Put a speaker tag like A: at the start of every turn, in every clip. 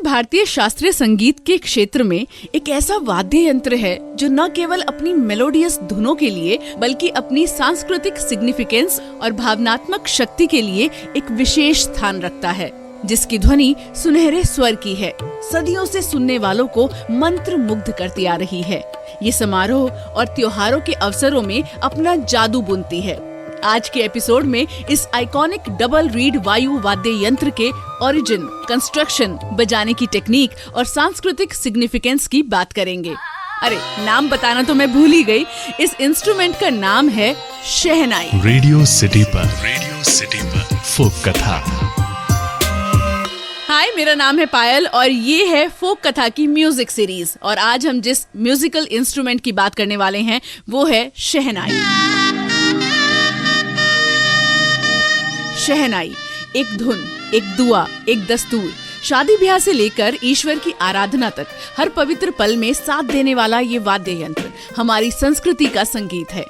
A: शहनाई भारतीय शास्त्रीय संगीत के क्षेत्र में एक ऐसा वाद्य यंत्र है जो न केवल अपनी मेलोडियस धुनों के लिए बल्कि अपनी सांस्कृतिक सिग्निफिकेंस और भावनात्मक शक्ति के लिए एक विशेष स्थान रखता है, जिसकी ध्वनि सुनहरे स्वर की है, सदियों से सुनने वालों को मंत्र मुग्ध करती आ रही है। ये समारोह और त्योहारों के अवसरों में अपना जादू बुनती है। आज के एपिसोड में इस आइकॉनिक डबल रीड वायु वाद्य यंत्र के ओरिजिन, कंस्ट्रक्शन, बजाने की टेक्निक और सांस्कृतिक सिग्निफिकेंस की बात करेंगे। अरे नाम बताना तो मैं भूल ही गई। इस इंस्ट्रूमेंट का नाम है शहनाई।
B: रेडियो सिटी पर फोक कथा।
A: हाय, मेरा नाम है पायल और ये है फोक कथा की म्यूजिक सीरीज। और आज हम जिस म्यूजिकल इंस्ट्रूमेंट की बात करने वाले हैं वो है शहनाई। शहनाई एक धुन, एक दुआ, एक दस्तूर, शादी ब्याह से लेकर ईश्वर की आराधना तक हर पवित्र पल में साथ देने वाला ये वाद्य यंत्र हमारी संस्कृति का संगीत है।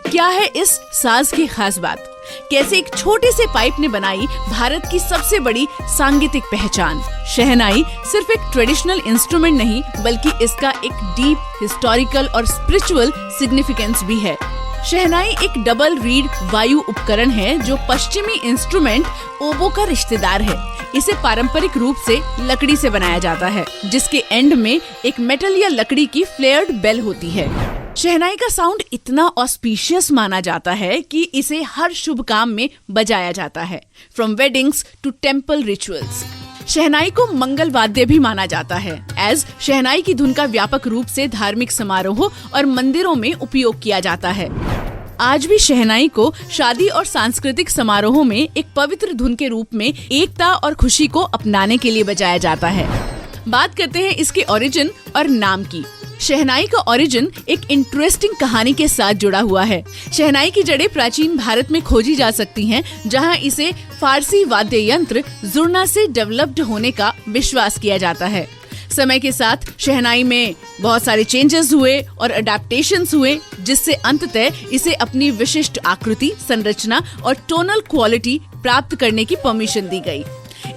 A: क्या है इस साज की खास बात? कैसे एक छोटे से पाइप ने बनाई भारत की सबसे बड़ी सांगीतिक पहचान? शहनाई सिर्फ एक ट्रेडिशनल इंस्ट्रूमेंट नहीं बल्कि इसका एक डीप हिस्टोरिकल और स्पिरिचुअल सिग्निफिकेंस भी है। शहनाई एक डबल रीड वायु उपकरण है जो पश्चिमी इंस्ट्रूमेंट ओबो का रिश्तेदार है। इसे पारंपरिक रूप से लकड़ी से बनाया जाता है, जिसके एंड में एक मेटल या लकड़ी की फ्लेयर्ड बेल होती है। शहनाई का साउंड इतना ऑस्पिशियस माना जाता है कि इसे हर शुभ काम में बजाया जाता है, from weddings to temple rituals. Shehnai को मंगल वाद्य भी माना जाता है, एज शहनाई की धुन का व्यापक रूप से धार्मिक समारोहों और मंदिरों में उपयोग किया जाता है। आज भी शहनाई को शादी और सांस्कृतिक समारोहों में एक पवित्र धुन के रूप में एकता और खुशी को अपनाने के लिए बजाया जाता है। बात करते हैं इसके ओरिजिन और नाम की। शहनाई का ओरिजिन एक इंटरेस्टिंग कहानी के साथ जुड़ा हुआ है। शहनाई की जड़ें प्राचीन भारत में खोजी जा सकती हैं, जहां इसे फारसी वाद्य यंत्र जुर्ना से डेवलप्ड होने का विश्वास किया जाता है। समय के साथ शहनाई में बहुत सारे चेंजेस हुए और अडेप्टेशंस हुए, जिससे अंततः इसे अपनी विशिष्ट आकृति, संरचना और टोनल क्वालिटी प्राप्त करने की परमिशन दी गई।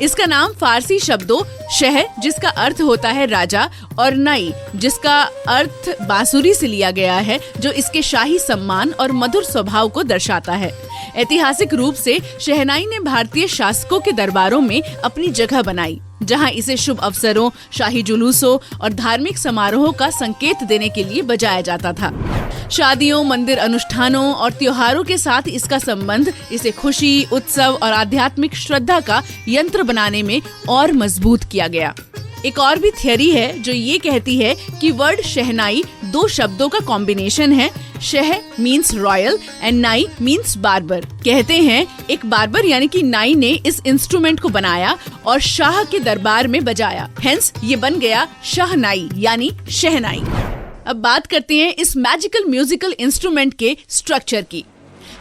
A: इसका नाम फारसी शब्दों शह, जिसका अर्थ होता है राजा, और नाई, जिसका अर्थ बांसुरी से लिया गया है, जो इसके शाही सम्मान और मधुर स्वभाव को दर्शाता है। ऐतिहासिक रूप से शहनाई ने भारतीय शासकों के दरबारों में अपनी जगह बनाई, जहां इसे शुभ अवसरों, शाही जुलूसों और धार्मिक समारोहों का संकेत देने के लिए बजाया जाता था। शादियों, मंदिर अनुष्ठानों और त्योहारों के साथ इसका संबंध इसे खुशी, उत्सव और आध्यात्मिक श्रद्धा का यंत्र बनाने में और मजबूत किया गया। एक और भी थियरी है जो ये कहती है कि वर्ड शहनाई दो शब्दों का कॉम्बिनेशन है। शह मीन्स रॉयल एंड नाई मीन्स बार्बर। कहते हैं एक बार्बर यानी कि नाई ने इस इंस्ट्रूमेंट को बनाया और शाह के दरबार में बजाया, हेंस ये बन गया शहनाई यानी शहनाई। अब बात करते हैं इस मैजिकल म्यूजिकल इंस्ट्रूमेंट के स्ट्रक्चर की।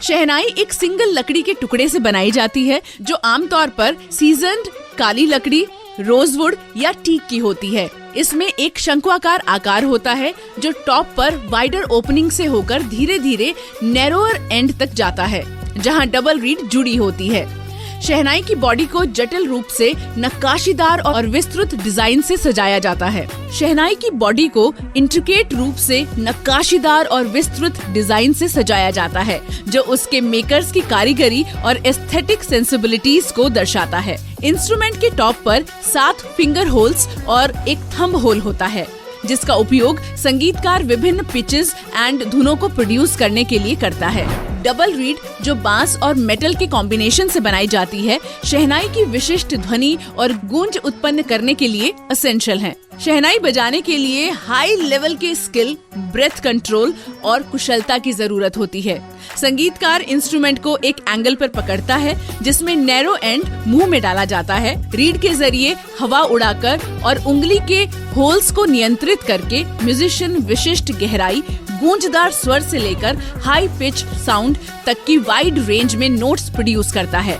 A: शहनाई एक सिंगल लकड़ी के टुकड़े से बनाई जाती है, जो आमतौर पर सीजन्ड काली लकड़ी, रोजवुड या टीक की होती है। इसमें एक शंक्वाकार आकार होता है जो टॉप पर वाइडर ओपनिंग से होकर धीरे धीरे नैरोअर एंड तक जाता है, जहां डबल रीड जुड़ी होती है। शहनाई की बॉडी को जटिल रूप से नक्काशीदार और विस्तृत डिजाइन से सजाया जाता है। शहनाई की बॉडी को इंट्रिकेट रूप से नक्काशीदार और विस्तृत डिजाइन से सजाया जाता है, जो उसके मेकर्स की कारीगरी और एस्थेटिक सेंसिबिलिटीज को दर्शाता है। इंस्ट्रूमेंट के टॉप पर 7 फिंगर होल्स और एक थंब होल होता है, जिसका उपयोग संगीतकार विभिन्न पिचेस एंड धुनों को प्रोड्यूस करने के लिए करता है। डबल रीड, जो बांस और मेटल के कॉम्बिनेशन से बनाई जाती है, शहनाई की विशिष्ट ध्वनि और गूंज उत्पन्न करने के लिए एसेंशियल है। शहनाई बजाने के लिए हाई लेवल के स्किल, ब्रेथ कंट्रोल और कुशलता की जरूरत होती है। संगीतकार इंस्ट्रूमेंट को एक एंगल पर पकड़ता है, जिसमें नैरो एंड मुंह में डाला जाता है। रीड के जरिए हवा उड़ाकर और उंगली के होल्स को नियंत्रित करके म्यूजिशियन विशिष्ट गहराई, गूंजदार स्वर से लेकर हाई पिच साउंड तक की वाइड रेंज में नोट्स प्रोड्यूस करता है।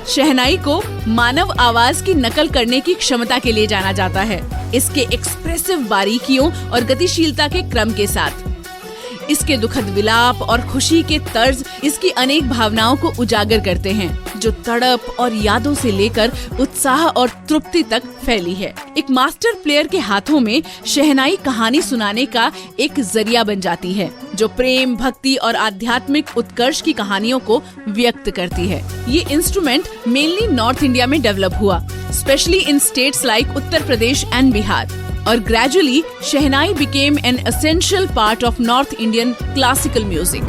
A: शहनाई को मानव आवाज की नकल करने की क्षमता के लिए जाना जाता है, इसके एक्सप्रेसिव बारीकियों और गतिशीलता के क्रम के साथ। इसके दुखद विलाप और खुशी के तर्ज इसकी अनेक भावनाओं को उजागर करते हैं, जो तड़प और यादों से लेकर उत्साह और तृप्ति तक फैली है। एक मास्टर प्लेयर के हाथों में शहनाई कहानी सुनाने का एक जरिया बन जाती है, जो प्रेम, भक्ति और आध्यात्मिक उत्कर्ष की कहानियों को व्यक्त करती है। ये इंस्ट्रूमेंट मेनली नॉर्थ इंडिया में डेवलप हुआ, specially in states like Uttar Pradesh and Bihar, और gradually shehnai became an essential part of north Indian classical music.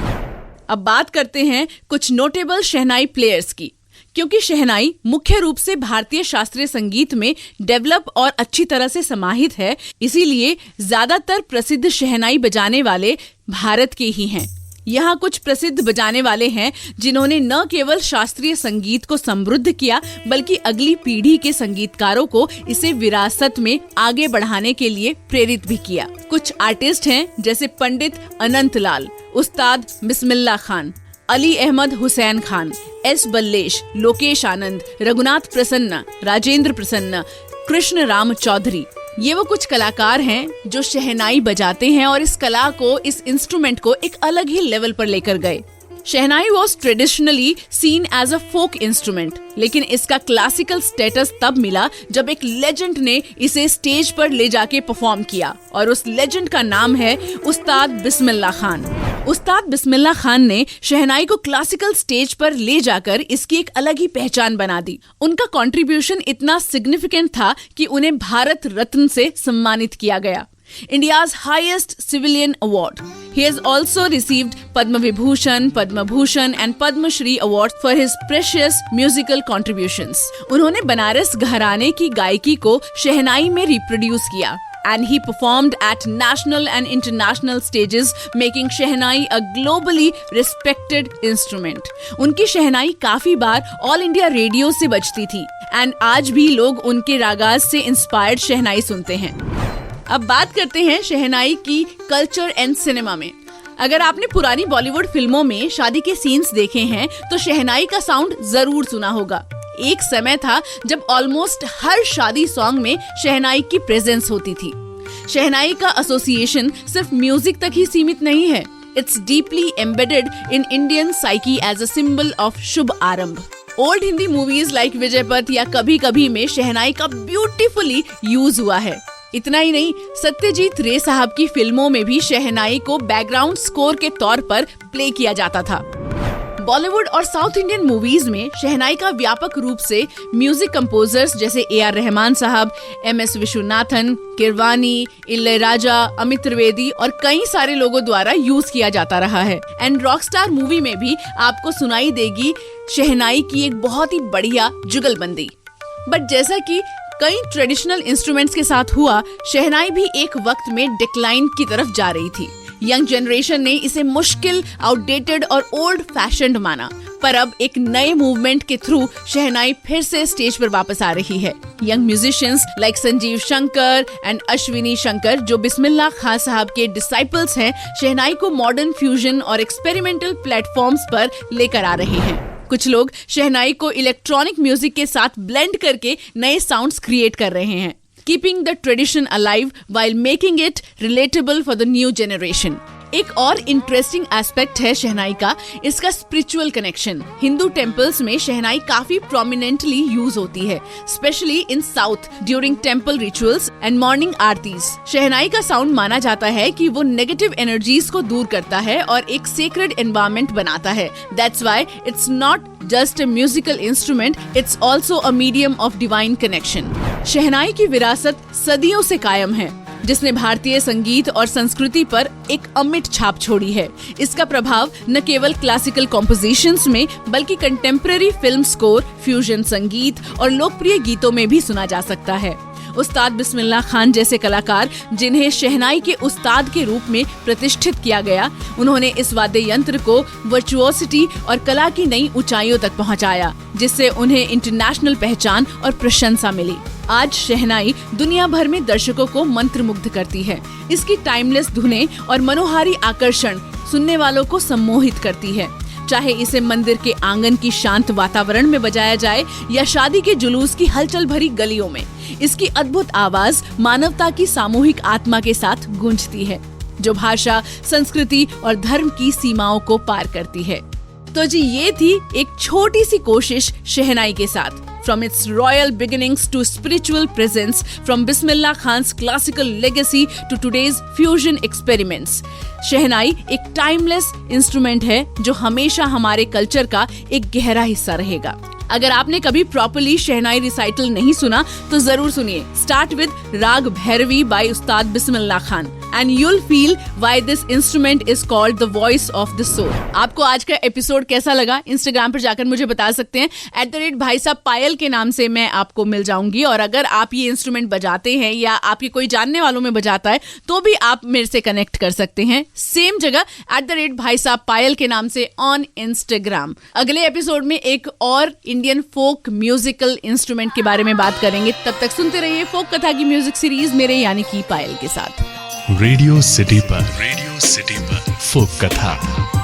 A: अब बात करते हैं कुछ नोटेबल शहनाई प्लेयर्स की। क्योंकि शहनाई मुख्य रूप से भारतीय शास्त्रीय संगीत में डेवलप और अच्छी तरह से समाहित है, इसीलिए ज्यादातर प्रसिद्ध शहनाई बजाने वाले भारत के ही हैं। यहाँ कुछ प्रसिद्ध बजाने वाले हैं जिन्होंने न केवल शास्त्रीय संगीत को समृद्ध किया, बल्कि अगली पीढ़ी के संगीतकारों को इसे विरासत में आगे बढ़ाने के लिए प्रेरित भी किया। कुछ आर्टिस्ट हैं जैसे पंडित अनंत लाल, उस्ताद बिस्मिल्लाह खान, अली अहमद हुसैन खान, एस बल्लेश, लोकेश आनंद, रघुनाथ प्रसन्न, राजेंद्र प्रसन्न, कृष्ण राम चौधरी। ये वो कुछ कलाकार हैं जो शहनाई बजाते हैं और इस कला को, इस इंस्ट्रूमेंट को एक अलग ही लेवल पर लेकर गए। Shehnai was traditionally seen as a folk instrument, लेकिन इसका क्लासिकल स्टेटस तब मिला जब एक लेजेंड ने इसे स्टेज पर ले जाके परफॉर्म किया, और उस लेजेंड का नाम है उस्ताद बिस्मिल्लाह खान। उस्ताद बिस्मिल्लाह खान ने शहनाई को क्लासिकल स्टेज पर ले जाकर इसकी एक अलग ही पहचान बना दी। उनका कंट्रीब्यूशन इतना सिग्निफिकेंट था कि उन्हें भारत रत्न से सम्मानित किया गया, India's highest civilian award. He has also received Padma Vibhushan, Padma Bhushan and Padma Shri awards for his precious musical contributions. उन्होंने बनारस घराने की गायकी को शहनाई में रिप्रोड्यूस किया, and he performed at national and international stages, making shehnai a globally respected instrument. उनकी शहनाई काफी बार all India radio से बजती थी, and आज भी लोग उनके रागाज से इंस्पायर्ड शहनाई सुनते हैं। अब बात करते हैं शहनाई की कल्चर एंड सिनेमा में। अगर आपने पुरानी बॉलीवुड फिल्मों में शादी के सीन्स देखे हैं तो शहनाई का साउंड जरूर सुना होगा। एक समय था जब ऑलमोस्ट हर शादी सॉन्ग में शहनाई की प्रेजेंस होती थी। शहनाई का एसोसिएशन सिर्फ म्यूजिक तक ही सीमित नहीं है, it's deeply embedded in Indian psyche as a symbol of शुभ आरंभ। Old Hindi movies like Vijaypath या कभी कभी में शहनाई का ब्यूटीफुली यूज हुआ है। इतना ही नहीं, सत्यजीत रे साहब की फिल्मों में भी शहनाई को बैकग्राउंड स्कोर के तौर पर प्ले किया जाता था। बॉलीवुड और साउथ इंडियन मूवीज में शहनाई का व्यापक रूप से म्यूजिक कंपोजर्स जैसे AR रहमान साहब, MS विश्वनाथन, किरवानी, इलैयाराजा, अमित त्रिवेदी और कई सारे लोगों द्वारा यूज किया जाता रहा है। एंड रॉकस्टार मूवी में भी आपको सुनाई देगी शहनाई की एक बहुत ही बढ़िया जुगलबंदी। बट जैसा कि कई ट्रेडिशनल इंस्ट्रूमेंट्स के साथ हुआ, शहनाई भी एक वक्त में डिक्लाइन की तरफ जा रही थी। यंग जनरेशन ने इसे मुश्किल, आउटडेटेड और ओल्ड फैशन्ड माना, पर अब एक नए मूवमेंट के थ्रू शहनाई फिर से स्टेज पर वापस आ रही है। Young musicians like Sanjeev Shankar and Ashwini Shankar, जो बिस्मिल्लाह खान साहब के डिसाइपल्स हैं, शहनाई को मॉडर्न फ्यूजन और एक्सपेरिमेंटल प्लेटफॉर्म्स पर लेकर आ रहे हैं। कुछ लोग शहनाई को इलेक्ट्रॉनिक म्यूजिक के साथ ब्लेंड करके नए साउंड्स क्रिएट कर रहे हैं, keeping the tradition alive while making it relatable for the new generation. एक और इंटरेस्टिंग एस्पेक्ट है शहनाई का इसका स्पिरिचुअल कनेक्शन। हिंदू टेम्पल्स में शहनाई काफी प्रोमिनेंटली यूज होती है, specially in south during temple rituals and morning आरतीज। शहनाई का साउंड माना जाता है कि वो नेगेटिव एनर्जीज को दूर करता है और एक सेक्रेड एनवायरनमेंट बनाता है। That's why it's not just a musical instrument, it's also a medium of divine connection. Shehnai की विरासत सदियों से कायम है, जिसने भारतीय संगीत और संस्कृति पर एक अमिट छाप छोड़ी है। इसका प्रभाव न केवल क्लासिकल कॉम्पोजिशंस में बल्कि कंटेम्पररी फिल्म स्कोर, फ्यूजन संगीत और लोकप्रिय गीतों में भी सुना जा सकता है। उस्ताद बिस्मिल्लाह खान जैसे कलाकार, जिन्हें शहनाई के उस्ताद के रूप में प्रतिष्ठित किया गया, उन्होंने इस वाद्य यंत्र को वर्चुओसिटी और कला की नई ऊंचाइयों तक पहुंचाया, जिससे उन्हें इंटरनेशनल पहचान और प्रशंसा मिली। आज शहनाई दुनिया भर में दर्शकों को मंत्रमुग्ध करती है। इसकी टाइमलेस धुनें और मनोहारी आकर्षण सुनने वालों को सम्मोहित करती है। चाहे इसे मंदिर के आंगन की शांत वातावरण में बजाया जाए या शादी के जुलूस की हलचल भरी गलियों में, इसकी अद्भुत आवाज मानवता की सामूहिक आत्मा के साथ गूंजती है। जो भाषा, संस्कृति और धर्म की सीमाओं को पार करती है। तो जी ये थी एक छोटी सी कोशिश शहनाई के साथ। From its royal beginnings to spiritual presence, from Bismillah Khan's classical legacy to today's fusion experiments, शहनाई एक टाइमलेस इंस्ट्रूमेंट है जो हमेशा हमारे कल्चर का एक गहरा हिस्सा रहेगा। अगर आपने कभी प्रॉपर्ली शहनाई रिसाइटल नहीं सुना तो जरूर सुनिए। स्टार्ट विद राग Bhairavi by Ustad Bismillah Khan and you'll feel why this instrument is called the voice of the soul. आपको आज का एपिसोड कैसा लगा? इंस्टाग्राम पर जाकर मुझे बता सकते हैं। @भाई साहब पायल के नाम से मैं आपको मिल जाऊंगी। और अगर आप ये इंस्ट्रूमेंट बजाते हैं या आपके कोई जानने वालों में बजाता है तो भी आप मेरे से कनेक्ट कर सकते हैं। सेम जगह @भाई साहब पायल के नाम से ऑन इंस्टाग्राम। अगले एपिसोड में एक और इंडियन फोक म्यूजिकल इंस्ट्रूमेंट के बारे में बात करेंगे। तब तक सुनते रहिए फोक कथा की म्यूजिक सीरीज मेरे यानी कि पायल के साथ।
B: रेडियो सिटी पर फोक कथा।